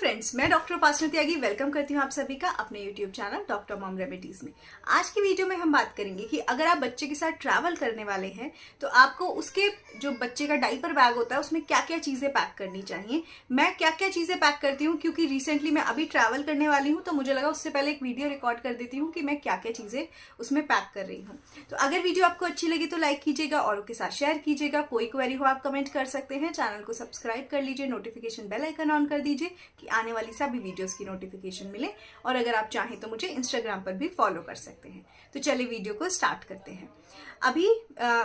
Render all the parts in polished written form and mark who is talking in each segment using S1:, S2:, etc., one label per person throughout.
S1: Friends, मैं doctor उपासना त्यागी welcome करती हूँ आप सभी का अपने YouTube channel doctor mom remedies में। आज की वीडियो में हम बात करेंगे कि अगर आप बच्चे के साथ ट्रैवल करने वाले हैं तो आपको उसके जो बच्चे का डाइपर बैग होता है उसमें क्या क्या चीज़ें पैक करनी चाहिए। मैं क्या क्या चीज़ें पैक करती हूँ क्योंकि रिसेंटली मैं अभी ट्रैवल करने वाली हूँ, तो मुझे लगा उससे पहले एक वीडियो रिकॉर्ड कर देती हूँ कि मैं क्या क्या चीज़ें उसमें पैक कर रही हूँ। तो अगर वीडियो आपको अच्छी लगी तो लाइक कीजिएगा, औरों के साथ शेयर कीजिएगा। कोई क्वेरी हो आप कमेंट कर सकते हैं। चैनल को सब्सक्राइब कर लीजिए, नोटिफिकेशन बेल आइकन ऑन कर दीजिए कि आने वाली सभी वीडियोस की नोटिफिकेशन मिले। और अगर आप चाहें तो मुझे इंस्टाग्राम पर भी फॉलो कर सकते हैं। तो चलिए वीडियो को स्टार्ट करते हैं। अभी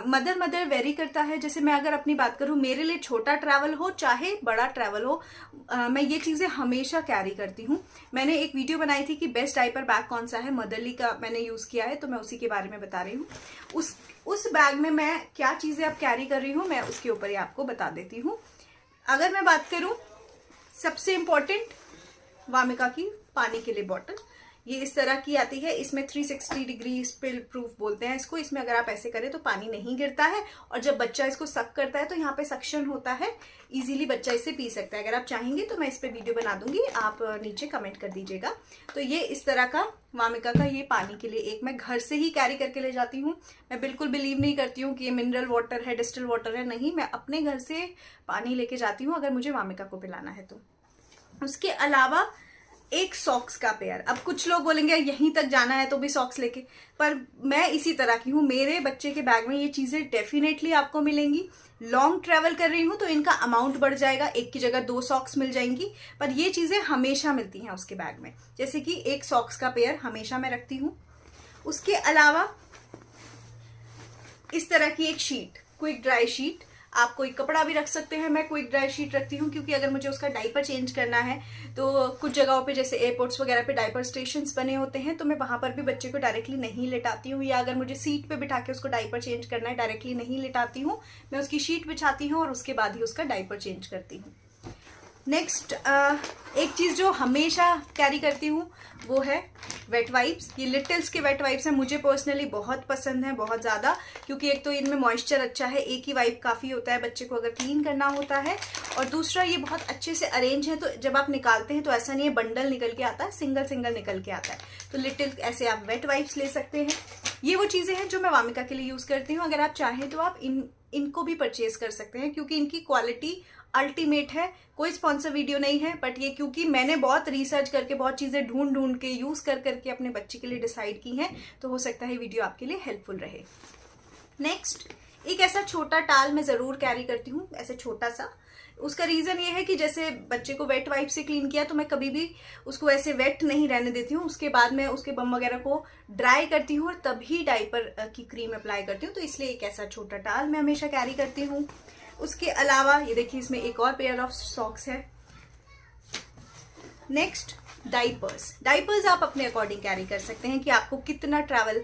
S1: मदर वेरी करता है। जैसे मैं अगर अपनी बात करूं, मेरे लिए छोटा ट्रैवल हो चाहे बड़ा ट्रैवल हो, मैं ये चीज़ें हमेशा कैरी करती हूँ। मैंने एक वीडियो बनाई थी कि बेस्ट डाइपर बैग कौन सा है, मदरली का मैंने यूज़ किया है, तो मैं उसी के बारे में बता रही हूँ। उस बैग में मैं क्या चीज़ें अब कैरी कर रही हूँ मैं उसके ऊपर ही आपको बता देती हूँ। अगर मैं बात करूँ, सबसे इम्पोर्टेंट वामिका की पानी के लिए बॉटल, ये इस तरह की आती है। इसमें 360 डिग्री स्पिल प्रूफ बोलते हैं इसको। इसमें अगर आप ऐसे करें तो पानी नहीं गिरता है, और जब बच्चा इसको सक करता है तो यहाँ पे सक्शन होता है, इजीली बच्चा इसे पी सकता है। अगर आप चाहेंगे तो मैं इस पे वीडियो बना दूंगी, आप नीचे कमेंट कर दीजिएगा। तो ये इस तरह का वामिका का ये पानी के लिए एक मैं घर से ही कैरी करके ले जाती हूँ। मैं बिल्कुल बिलीव नहीं करती हूँ कि ये मिनरल वाटर है, डिस्टिल वाटर है, नहीं, मैं अपने घर से पानी लेके जाती हूँ अगर मुझे वामिका को पिलाना है तो। उसके अलावा एक सॉक्स का पेयर। अब कुछ लोग बोलेंगे यहीं तक जाना है तो भी सॉक्स लेके, पर मैं इसी तरह की हूँ। मेरे बच्चे के बैग में ये चीज़ें डेफिनेटली आपको मिलेंगी। लॉन्ग ट्रैवल कर रही हूँ तो इनका अमाउंट बढ़ जाएगा, एक की जगह 2 सॉक्स मिल जाएंगी, पर ये चीज़ें हमेशा मिलती हैं उसके बैग में। जैसे कि एक सॉक्स का पेयर हमेशा मैं रखती हूँ। उसके अलावा इस तरह की एक शीट, क्विक ड्राई शीट, आप कोई कपड़ा भी रख सकते हैं। मैं क्विक ड्राई शीट रखती हूँ क्योंकि अगर मुझे उसका डाइपर चेंज करना है तो कुछ जगहों पे जैसे एयरपोर्ट्स वगैरह पे डाइपर स्टेशंस बने होते हैं, तो मैं वहां पर भी बच्चे को डायरेक्टली नहीं लेटाती हूँ। या अगर मुझे सीट पे बिठा के उसको डाइपर चेंज करना है, डायरेक्टली नहीं लेटाती हूँ, मैं उसकी शीट बिछाती हूँ और उसके बाद ही उसका डाइपर चेंज करती हूँ। नेक्स्ट एक चीज़ जो हमेशा कैरी करती हूँ वो है वेट वाइप्स। ये लिटिल्स के वेट वाइप्स हैं, मुझे पर्सनली बहुत पसंद है, बहुत ज़्यादा, क्योंकि एक तो इनमें मॉइस्चर अच्छा है, एक ही वाइप काफ़ी होता है बच्चे को अगर क्लीन करना होता है, और दूसरा ये बहुत अच्छे से अरेंज है, तो जब आप निकालते हैं तो ऐसा नहीं है बंडल निकल के आता है, सिंगल सिंगल निकल के आता है। तो लिटिल ऐसे आप वेट वाइप्स ले सकते हैं। ये वो चीज़ें हैं जो मैं वामिका के लिए यूज़ करती हूँ। अगर आप चाहें तो आप इनको भी परचेज कर सकते हैं क्योंकि इनकी क्वालिटी अल्टीमेट है। कोई स्पॉन्सर वीडियो नहीं है, बट ये क्योंकि मैंने बहुत रिसर्च करके बहुत चीज़ें ढूंढ के यूज़ करके अपने बच्चे के लिए डिसाइड की हैं, तो हो सकता है वीडियो आपके लिए हेल्पफुल रहे। नेक्स्ट, एक ऐसा छोटा टाल मैं ज़रूर कैरी करती हूँ, ऐसे छोटा सा। उसका रीज़न ये है कि जैसे बच्चे को वेट वाइप से क्लीन किया तो मैं कभी भी उसको ऐसे वेट नहीं रहने देती हूँ। उसके बाद मैं उसके बम वगैरह को ड्राई करती हूँ और तभी डाइपर की क्रीम अप्लाई करती हूँ, तो इसलिए एक ऐसा छोटा टाल मैं हमेशा कैरी करती हूँ। उसके अलावा ये देखिए, इसमें एक और पेयर ऑफ सॉक्स है। नेक्स्ट, डाइपर्स आप अपने अकॉर्डिंग कैरी कर सकते हैं कि आपको कितना ट्रैवल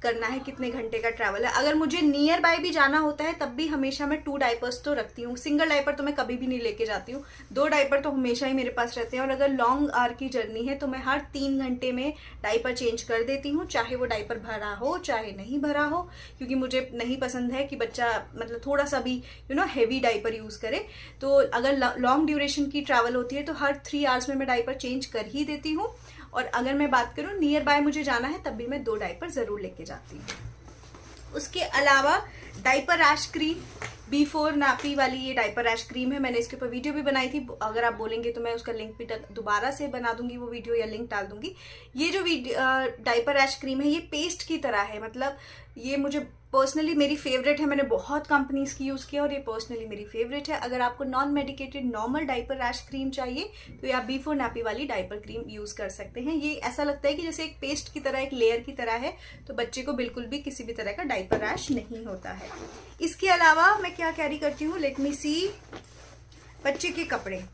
S1: करना है, कितने घंटे का ट्रैवल है। अगर मुझे नियर बाय भी जाना होता है तब भी हमेशा मैं 2 डाइपर्स तो रखती हूँ। सिंगल डाइपर तो मैं कभी भी नहीं लेके जाती हूँ, 2 डाइपर तो हमेशा ही मेरे पास रहते हैं। और अगर लॉन्ग आवर की जर्नी है तो मैं हर 3 घंटे में डाइपर चेंज कर देती हूँ, चाहे वो डाइपर भरा हो चाहे नहीं भरा हो, क्योंकि मुझे नहीं पसंद है कि बच्चा मतलब थोड़ा सा भी हैवी डाइपर यूज़ करे। तो अगर लॉन्ग ड्यूरेशन की ट्रैवल होती है तो हर 3 आवर्स में मैं डाइपर चेंज कर ही देती हूँ। और अगर मैं बात करूँ नियर बाय मुझे जाना है तब भी मैं 2 डाइपर ज़रूर लेके जाती हूँ। उसके अलावा डाइपर रैश क्रीम, B4 नापी वाली ये डाइपर रैश क्रीम है। मैंने इसके ऊपर वीडियो भी बनाई थी, अगर आप बोलेंगे तो मैं उसका लिंक भी दोबारा से बना दूंगी, वो वीडियो या लिंक डाल दूंगी। ये जो डाइपर रैश क्रीम है ये पेस्ट की तरह है, मतलब ये मुझे पर्सनली मेरी फेवरेट है। मैंने बहुत कंपनीज की यूज़ किया और ये पर्सनली मेरी फेवरेट है। अगर आपको non medicated normal diaper rash cream चाहिए तो आप B4 नापी वाली डाइपर क्रीम यूज़ कर सकते हैं। ये ऐसा लगता है कि जैसे एक पेस्ट की तरह, एक लेयर की तरह है, तो बच्चे को बिल्कुल भी किसी भी तरह का डाइपर रैश नहीं होता है। इसके अलावा मैं क्या कैरी करती हूँ, लेट मी सी, बच्चे के कपड़े।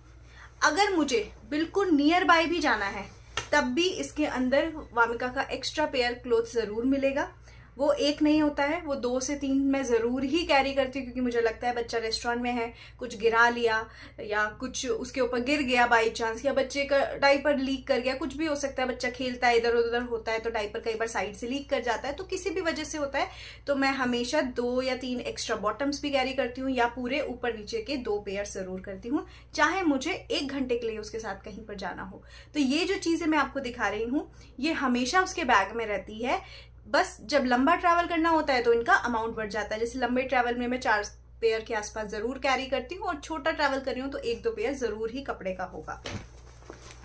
S1: अगर मुझे बिल्कुल नियर बाय भी जाना है तब भी इसके अंदर वामिका का एक्स्ट्रा पेयर क्लोथ ज़रूर मिलेगा। वो एक नहीं होता है, वो 2 से 3 मैं ज़रूर ही कैरी करती हूँ, क्योंकि मुझे लगता है बच्चा रेस्टोरेंट में है, कुछ गिरा लिया या कुछ उसके ऊपर गिर गया बाई चांस, या बच्चे का डाइपर लीक कर गया, कुछ भी हो सकता है। बच्चा खेलता है, इधर उधर होता है तो डाइपर कई बार साइड से लीक कर जाता है, तो किसी भी वजह से होता है। तो मैं हमेशा 2 या 3 एक्स्ट्रा बॉटम्स भी कैरी करती हूँ, या पूरे ऊपर नीचे के 2 पेयर ज़रूर करती हूँ, चाहे मुझे 1 घंटे के लिए उसके साथ कहीं पर जाना हो। तो ये जो चीज़ें मैं आपको दिखा रही हूँ ये हमेशा उसके बैग में रहती है। बस जब लंबा ट्रैवल करना होता है तो इनका अमाउंट बढ़ जाता है। जैसे लंबे ट्रैवल में मैं 4 पेयर के आसपास जरूर कैरी करती हूँ, और छोटा ट्रैवल कर रही हूँ तो 1-2 पेयर जरूर ही कपड़े का होगा।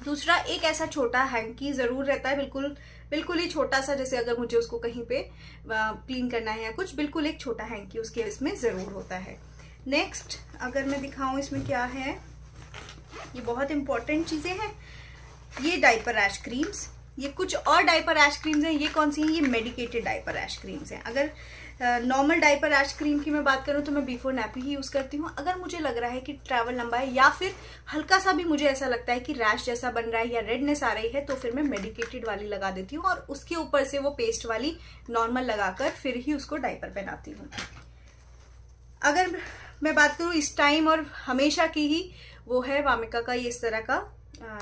S1: दूसरा, एक ऐसा छोटा हैंकी जरूर रहता है, बिल्कुल ही छोटा सा, जैसे अगर मुझे उसको कहीं पे क्लीन करना है या कुछ, बिल्कुल एक छोटा हैंकी उसके इसमें जरूर होता है। नेक्स्ट अगर मैं दिखाऊं इसमें क्या है, ये बहुत इंपॉर्टेंट चीजें हैं। ये डायपर रैश क्रीम्स, ये कुछ और डायपर रैश क्रीम्स हैं। ये कौन सी हैं? ये मेडिकेटेड डायपर रैश क्रीम्स हैं। अगर नॉर्मल डायपर रैश क्रीम की मैं बात करूं तो मैं बिफोर नैपी ही यूज़ करती हूं। अगर मुझे लग रहा है कि ट्रैवल लंबा है या फिर हल्का सा भी मुझे ऐसा लगता है कि रैश जैसा बन रहा है या रेडनेस आ रही है, तो फिर मैं मेडिकेटेड वाली लगा देती हूँ, और उसके ऊपर से वो पेस्ट वाली नॉर्मल लगाकर फिर ही उसको डायपर पहनाती हूँ। अगर मैं बात करूँ इस टाइम और हमेशा की ही, वो है वामिका का ये इस तरह का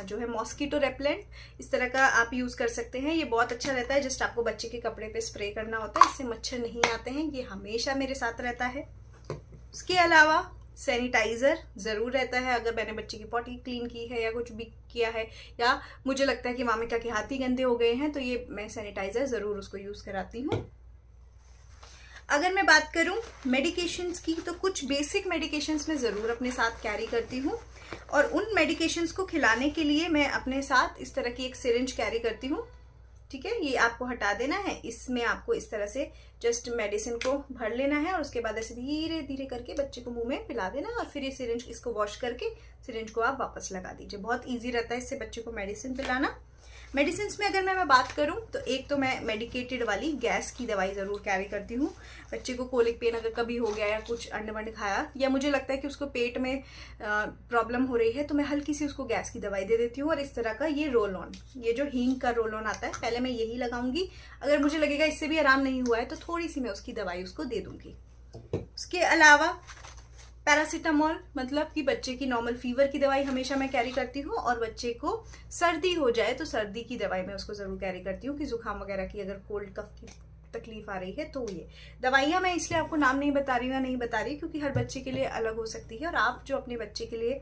S1: जो है मॉस्किटो रेपेलेंट, इस तरह का आप यूज कर सकते हैं। ये बहुत अच्छा रहता है, जस्ट आपको बच्चे के कपड़े पे स्प्रे करना होता है, इससे मच्छर नहीं आते हैं। ये हमेशा मेरे साथ रहता है। उसके अलावा सैनिटाइजर जरूर रहता है, अगर मैंने बच्चे की पॉटी क्लीन की है या कुछ भी किया है, या मुझे लगता है कि वामिका के हाथ ही गंदे हो गए हैं, तो ये मैं सैनिटाइजर जरूर उसको यूज कराती हूँ। अगर मैं बात करूं मेडिकेशंस की, तो कुछ बेसिक मेडिकेशंस मैं ज़रूर अपने साथ कैरी करती हूं, और उन मेडिकेशंस को खिलाने के लिए मैं अपने साथ इस तरह की एक सिरिंज कैरी करती हूं। ठीक है, ये आपको हटा देना है। इसमें आपको इस तरह से जस्ट मेडिसिन को भर लेना है, और उसके बाद ऐसे धीरे धीरे करके बच्चे को मुंह में पिला देना है, और फिर ये सिरिंज इसको वॉश करके सिरिंज को आप वापस लगा दीजिए। बहुत ईजी रहता है इससे बच्चे को मेडिसिन पिलाना। मेडिसिन में अगर मैं बात करूं तो एक तो मैं मेडिकेटेड वाली गैस की दवाई ज़रूर कैरी करती हूं। बच्चे को कोलिक पेन अगर कभी हो गया या कुछ अंड वंड खाया, या मुझे लगता है कि उसको पेट में प्रॉब्लम हो रही है, तो मैं हल्की सी उसको गैस की दवाई दे देती हूँ। और इस तरह का ये रोल ऑन, ये जो हींग का रोल ऑन आता है, पहले मैं यही लगाऊंगी। अगर मुझे लगेगा इससे भी आराम नहीं हुआ है तो थोड़ी सी मैं उसकी दवाई उसको दे दूंगी। उसके अलावा पैरासीटामोल, मतलब कि बच्चे की नॉर्मल फीवर की दवाई हमेशा मैं कैरी करती हूँ, और बच्चे को सर्दी हो जाए तो सर्दी की दवाई मैं उसको ज़रूर कैरी करती हूँ, कि जुकाम वगैरह की अगर कोल्ड कफ की तकलीफ आ रही है तो ये दवाइयाँ मैं इसलिए आपको नाम नहीं बता रही हूँ या नहीं बता रही, क्योंकि हर बच्चे के लिए अलग हो सकती है, और आप जो अपने बच्चे के लिए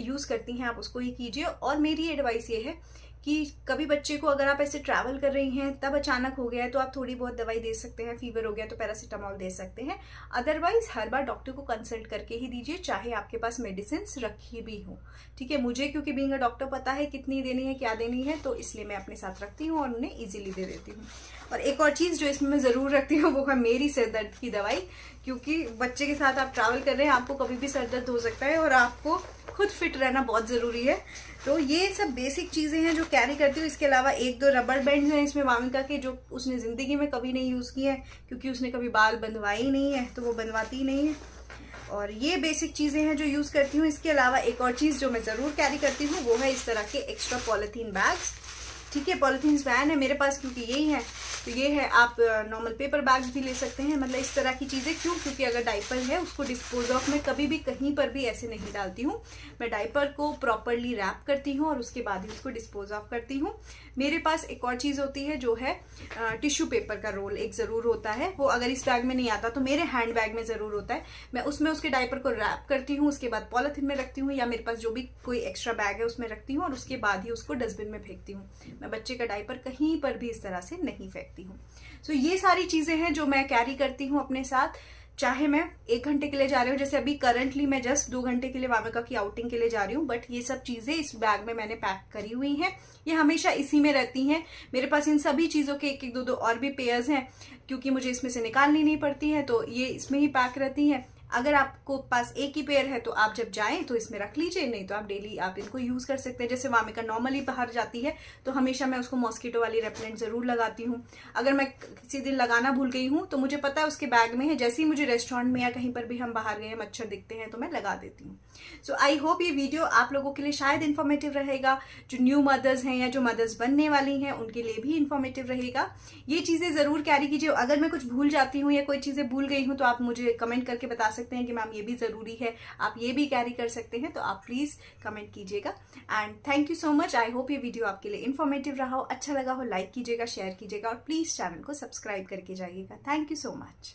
S1: यूज़ करती हैं आप उसको ही कीजिए। और मेरी एडवाइस ये है कि कभी बच्चे को अगर आप ऐसे ट्रैवल कर रही हैं तब अचानक हो गया है तो आप थोड़ी बहुत दवाई दे सकते हैं, फीवर हो गया तो पैरासीटामोल दे सकते हैं। अदरवाइज हर बार डॉक्टर को कंसल्ट करके ही दीजिए, चाहे आपके पास मेडिसिन रखी भी हो। ठीक है, मुझे क्योंकि बीइंग अ डॉक्टर पता है कितनी देनी है, क्या देनी है, तो इसलिए मैं अपने साथ रखती हूँ और उन्हें ईजिली दे देती हूँ। और एक और चीज़ जो इसमें मैं ज़रूर रखती हूँ वो है मेरी सिर दर्द की दवाई, क्योंकि बच्चे के साथ आप ट्रैवल कर रहे हैं, आपको कभी भी सर दर्द हो सकता है, और आपको खुद फिट रहना बहुत ज़रूरी है। तो ये सब बेसिक चीज़ें हैं जो कैरी करती हूँ। इसके अलावा 1-2 रबर बैंड्स हैं इसमें वामिका के, जो उसने ज़िंदगी में कभी नहीं यूज़ किए हैं, क्योंकि उसने कभी बाल बंधवाए ही नहीं है, तो वो बनवाती ही नहीं है। और ये बेसिक चीज़ें हैं जो यूज़ करती हूँ। इसके अलावा एक और चीज़ जो मैं ज़रूर कैरी करती हूँ वो है इस तरह के एक्स्ट्रा पॉलीथीन बैग्स। ठीक है, पॉलीथीन बैन है मेरे पास क्योंकि यही है, तो ये है। आप नॉर्मल पेपर बैग्स भी ले सकते हैं, मतलब इस तरह की चीज़ें। क्यों? क्योंकि अगर डाइपर है उसको डिस्पोज ऑफ मैं कभी भी कहीं पर भी ऐसे नहीं डालती हूँ। मैं डाइपर को प्रॉपरली रैप करती हूँ और उसके बाद ही उसको डिस्पोज ऑफ करती हूँ। मेरे पास एक और चीज़ होती है जो है टिश्यू पेपर का रोल एक ज़रूर होता है। वो अगर इस बैग में नहीं आता तो मेरे हैंड बैग में ज़रूर होता है। मैं उसमें उसके डाइपर को रैप करती हूँ, उसके बाद पॉलीथीन में रखती हूँ, या मेरे पास जो भी कोई एक्स्ट्रा बैग है उसमें रखती हूँ, और उसके बाद ही उसको डस्टबिन में फेंकती हूँ। मैं बच्चे का डाइपर कहीं पर भी इस तरह से नहीं फेंकती हूँ। सो ये सारी चीज़ें हैं जो मैं कैरी करती हूँ अपने साथ, चाहे मैं 1 घंटे के लिए जा रही हूँ, जैसे अभी करंटली मैं जस्ट 2 घंटे के लिए वामिका की आउटिंग के लिए जा रही हूँ, बट ये सब चीज़ें इस बैग में मैंने पैक करी हुई हैं। ये हमेशा इसी में रहती हैं। मेरे पास इन सभी चीज़ों के 1-1, 2-2 और भी पेयर्स हैं, क्योंकि मुझे इसमें से निकालनी नहीं पड़ती है, तो ये इसमें ही पैक रहती हैं। अगर आपको पास एक ही पेयर है तो आप जब जाएं तो इसमें रख लीजिए, नहीं तो आप डेली आप इनको यूज कर सकते हैं। जैसे वामिका नॉर्मली बाहर जाती है तो हमेशा मैं उसको मॉस्किटो वाली रेपेलेंट जरूर लगाती हूँ। अगर मैं किसी दिन लगाना भूल गई हूँ तो मुझे पता है उसके बैग में है, जैसे ही मुझे रेस्टोरेंट में या कहीं पर भी हम बाहर गए मच्छर दिखते हैं तो मैं लगा देती हूँ। सो आई होप ये वीडियो आप लोगों के लिए शायद इन्फॉर्मेटिव रहेगा, जो न्यू मदर्स हैं या जो मदर्स बनने वाली हैं उनके लिए भी इन्फॉर्मेटिव रहेगा। ये चीजें जरूर कैरी कीजिए। अगर मैं कुछ भूल जाती हूँ या कोई चीजें भूल गई हूँ तो आप मुझे कमेंट करके बता सकते हैं कि मैम ये भी जरूरी है, आप ये भी कैरी कर सकते हैं, तो आप प्लीज कमेंट कीजिएगा। And thank you so much. I hope ये वीडियो आपके लिए इन्फॉर्मेटिव रहा हो, अच्छा लगा हो, लाइक कीजिएगा, शेयर कीजिएगा और प्लीज चैनल को सब्सक्राइब करके जाइएगा। Thank you so much.